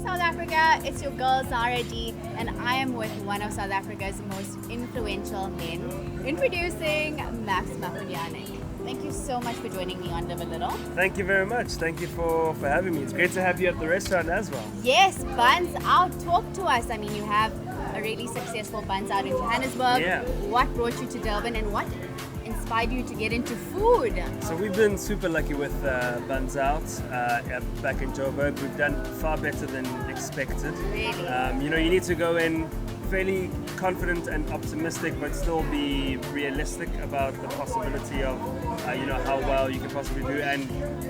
South Africa, it's your girl Zahra D, and I am with one of South Africa's most influential men, introducing Maponyane. Thank you so much for joining me on Livalil. Thank you very much. Thank you for having me. It's great to have you at the restaurant as well. Yes, Buns Out, talk to us. I mean, you have a really successful Buns Out in Johannesburg. Yeah. What brought you to Durban and what inspired you to get into food? So we've been super lucky with Buns Out back in Joburg. We've done far better than expected. Really? You need to go in fairly confident and optimistic, but still be realistic about the possibility of how well you can possibly do. And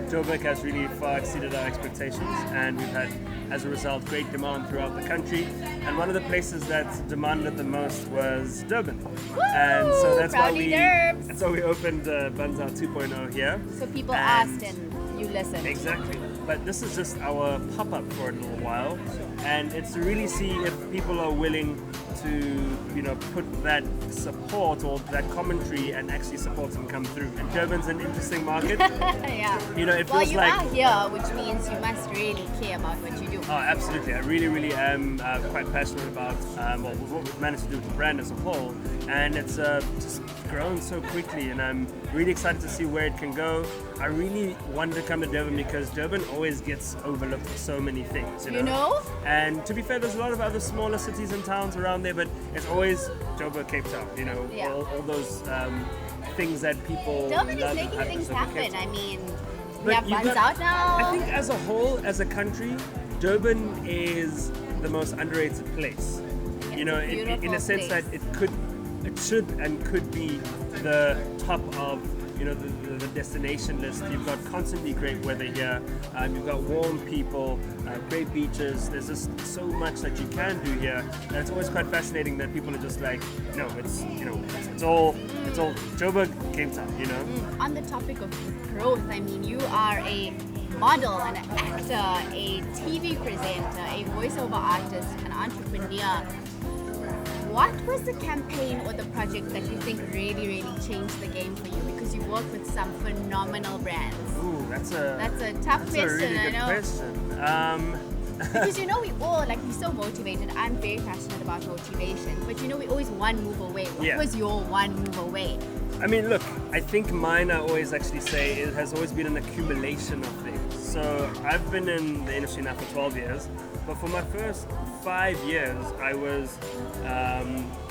Joburg has really far exceeded our expectations, and we've had, as a result, great demand throughout the country. And one of the places that demanded the most was Durban. Woo! And so that's why Derbs. we opened Buns Out 2.0 here. So people asked and you listened. Exactly. But this is just our pop-up for a little while, and it's to really see if people are willing to put that support or that commentary and actually support them come through. And Durban's an interesting market. Yeah. It well, feels you like are here, which means you must really care about what you do. Oh, absolutely. I really am quite passionate about what we've managed to do with the brand as a whole, and it's just grown so quickly, and I'm really excited to see where it can go. I really wanted to come to Durban because Durban always gets overlooked for so many things, You know? And to be fair, there's a lot of other smaller cities and towns around there, but it's always Joburg, Cape Town, Yeah. all those things that people Durban love is making and things so Cape happen. Town. I mean, we But have you've Buns Out now. I think as a whole, as a country, Durban is the most underrated place. It's In a a beautiful sense place. that it should and could be the top of the destination list. You've got constantly great weather here. You've got warm people, great beaches. There's just so much that you can do here, and it's always quite fascinating that people are just like, no, it's all Joburg, Cape Town. On the topic of growth, I mean, you are a model, an actor, a TV presenter, a voiceover artist, an entrepreneur. What was the campaign or the project that you think really changed the game for you? Because you worked with some phenomenal brands. Ooh, that's a tough a question, really I good know. question. Because we all, we're so motivated. I'm very passionate about motivation. But we're always one move away. What was your one move away? I mean, look, I think mine, I always actually say, it has always been an accumulation of things. So I've been in the industry now for 12 years, but for my first 5 years, I was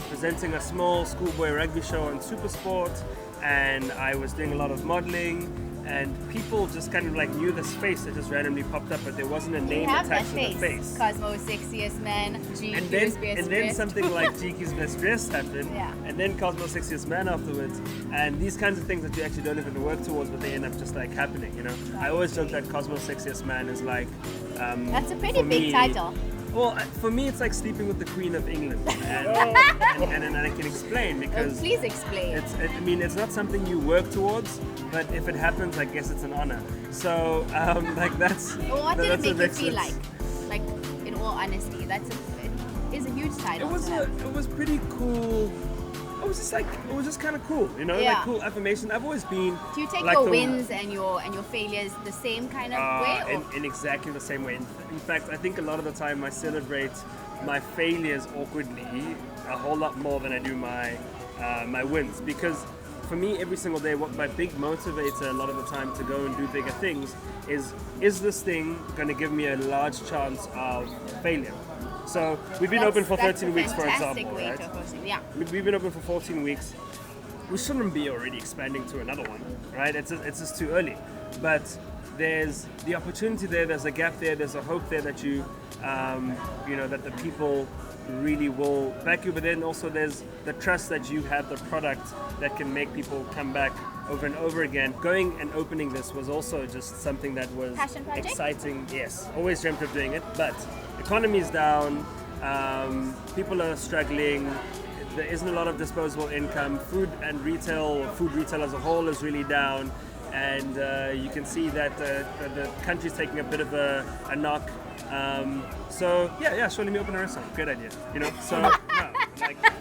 presenting a small schoolboy rugby show on Supersport, and I was doing a lot of modeling, and people just kind of knew this face that just randomly popped up, but there wasn't a name attached to the face. Cosmo's Sexiest Man, And GQ's then, Best and then Dressed. something like GQ's Best Dressed happened, Yeah. and then Cosmo's Sexiest Man afterwards, and these kinds of things that you actually don't even work towards, but they end up just happening. I always joke that Cosmo's Sexiest Man is That's a pretty for big me, title. Well, for me, it's like sleeping with the Queen of England, and I can explain because Please explain. it's not something you work towards, but if it happens, I guess it's an honor. So, that's. Well, what did it that's a make you feel excellence. like? In all honesty, it is a huge title. It was pretty cool. It was just kind of cool, Yeah. cool affirmation. I've always been. Do you take like your the- wins and your failures the same kind of way? Or? in exactly the same way. In fact, I think a lot of the time I celebrate my failures awkwardly a whole lot more than I do my wins, because for me, every single day, what my big motivator a lot of the time to go and do bigger things is this thing going to give me a large chance of failure? So we've been open for 13 weeks, for example, right? Yeah. We've been open for 14 weeks. We shouldn't be already expanding to another one, right? It's just too early. But there's the opportunity there, there's a gap there, there's a hope there that that the people really will back you, but then also there's the trust that you have the product that can make people come back over and over again. Going and opening this was also just something that was Passion project? exciting. Yes, always dreamt of doing it, but economy is down, people are struggling, there isn't a lot of disposable income, food retail as a whole is really down, and you can see that the country's taking a bit of a knock. So yeah, sure, let me open a restaurant. Great idea, So no,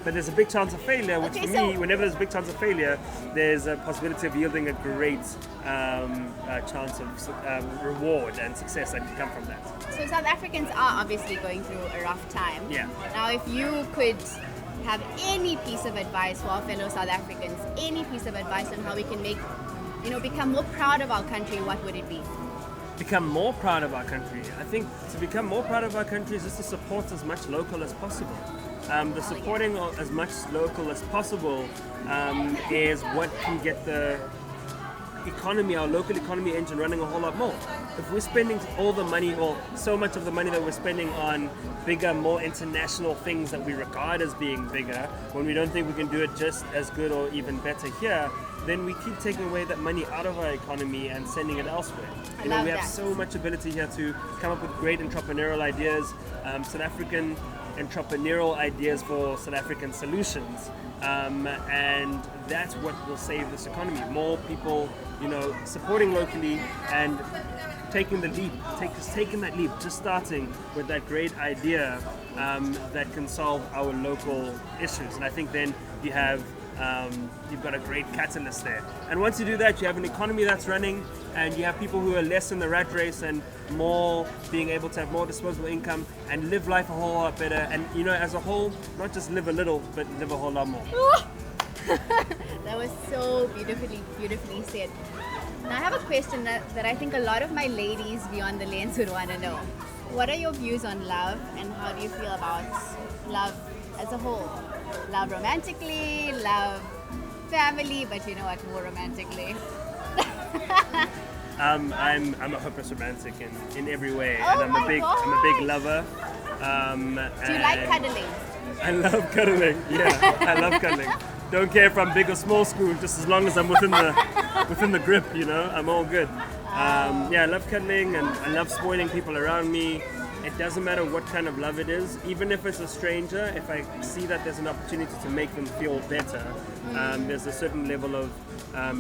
But there's a big chance of failure, which Okay, for so- me, whenever there's a big chance of failure, there's a possibility of yielding a great chance of reward and success that can come from that. So South Africans are obviously going through a rough time. Yeah. Now, if you could have any piece of advice for our fellow South Africans, any piece of advice on how we can make, become more proud of our country, what would it be? Become more proud of our country. I think to become more proud of our country is just to support as much local as possible. The supporting as much local as possible is what can get the economy, our local economy engine running a whole lot more. If we're spending all the money, or so much of the money that we're spending on bigger, more international things that we regard as being bigger, when we don't think we can do it just as good or even better here, then we keep taking away that money out of our economy and sending it elsewhere. We love have that. so much ability here to come up with great entrepreneurial ideas, South African entrepreneurial ideas for South African solutions, and that's what will save this economy. More people, supporting locally and taking the leap, taking that leap, just starting with that great idea that can solve our local issues. And I think then you've got a great catalyst there. And once you do that, you have an economy that's running, and you have people who are less in the rat race and more being able to have more disposable income and live life a whole lot better. And as a whole, not just live a little, but live a whole lot more. That was so beautifully said. Now I have a question that I think a lot of my ladies beyond the lens would want to know. What are your views on love, and how do you feel about love as a whole? Love romantically, love family, but more romantically. I'm a hopeless romantic in every way, Oh and I'm my a big lover. Do you like cuddling? I love cuddling. Yeah, I love cuddling. Don't care if I'm big or small school, just as long as I'm within the grip. I'm all good. I love cuddling, and I love spoiling people around me. It doesn't matter what kind of love it is, even if it's a stranger. If I see that there's an opportunity to make them feel better, there's a certain level of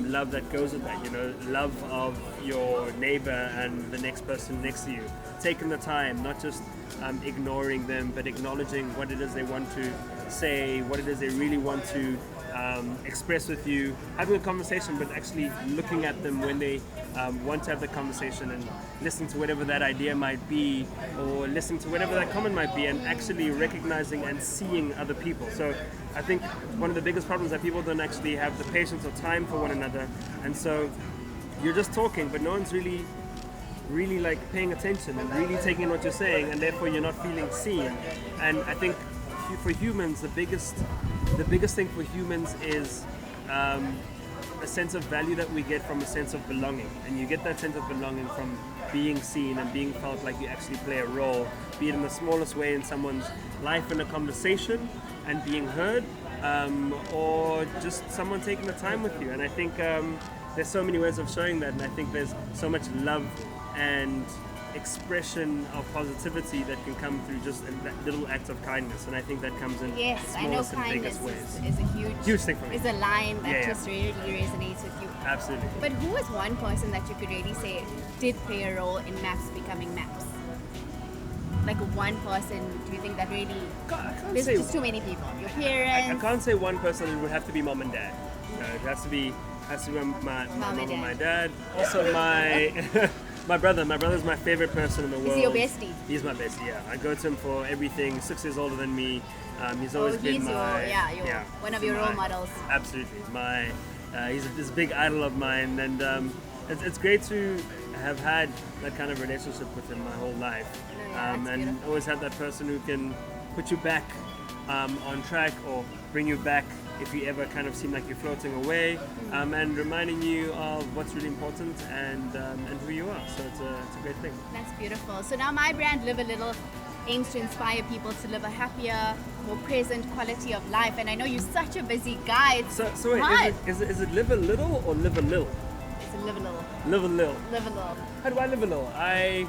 love that goes with that. Love of your neighbor and the next person next to you. Taking the time, not just ignoring them, but acknowledging what it is they want to say, what it is they really want to express with you, having a conversation, but actually looking at them when they want to have the conversation, and listening to whatever that idea might be, or listening to whatever that comment might be, and actually recognizing and seeing other people. So I think one of the biggest problems is that people don't actually have the patience or time for one another, and so you're just talking, but no one's really like paying attention and really taking in what you're saying, and therefore you're not feeling seen. And I think for humans, the biggest thing for humans is a sense of value that we get from a sense of belonging. And you get that sense of belonging from being seen and being felt like you actually play a role, be it in the smallest way in someone's life in a conversation and being heard, or just someone taking the time with you. And I think there's so many ways of showing that, and I think there's so much love and expression of positivity that can come through just a little act of kindness, and I think that comes in I know smallest and kindness biggest ways. is a huge thing for me. Is a line that Yeah. just really resonates with you. Absolutely. But who was one person that you could really say did play a role in maps becoming maps? Like one person, do you think that really? I can't There's say just too many people. Your I parents. can't say one person. It would have to be mom and dad. It has to be my mom and my dad. Also my my brother. My brother's my favorite person in the world. Is he your bestie? He's my bestie. Yeah, I go to him for everything. 6 years older than me. He's always been one of your role models. Absolutely, he's this big idol of mine, and it's great to have had that kind of relationship with him my whole life, and beautiful. always have that person who can put you back on track or bring you back if you ever kind of seem like you're floating away, and reminding you of what's really important and who you are. So it's a great thing. That's beautiful. So now my brand, Live a Little, aims to inspire people to live a happier, more present quality of life. And I know you're such a busy guy. It's So wait, hard. is it live a little or live a lil? It's a live a little. Live a lil. Live a little. How do I live a lil? I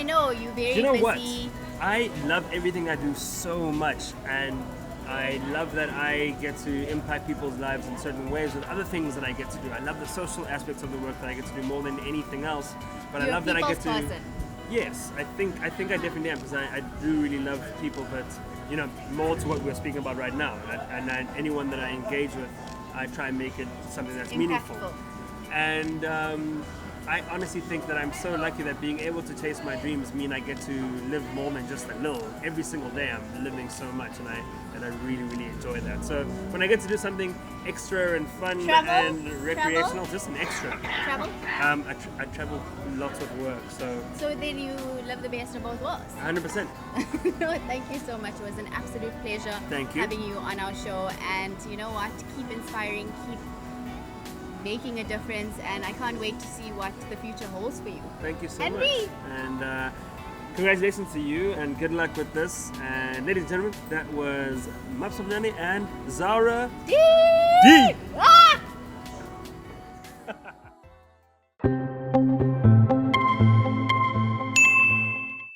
know you're very Do you know what? busy. I love everything I do so much, and I love that I get to impact people's lives in certain ways with other things that I get to do. I love the social aspects of the work that I get to do more than anything else. But You're I love that I get to. people's person. Yes, I think I definitely am, because I do really love people, but more to what we're speaking about right now. And anyone that I engage with, I try and make it something that's meaningful. And I honestly think that I'm so lucky that being able to chase my dreams mean I get to live more than just a little. Every single day I'm living so much, and I really, really enjoy that. So when I get to do something extra and fun and recreational, just an extra. Travel? I travel lots with work, so... So then you live the best of both worlds. 100%. No, thank you so much. It was an absolute pleasure having you on our show. And you know what? Keep inspiring, keep making a difference, and I can't wait to see what the future holds for you. Thank you so and much. Me. And congratulations to you, and good luck with this. And ladies and gentlemen, that was Maponyane and Zahra D. Ah!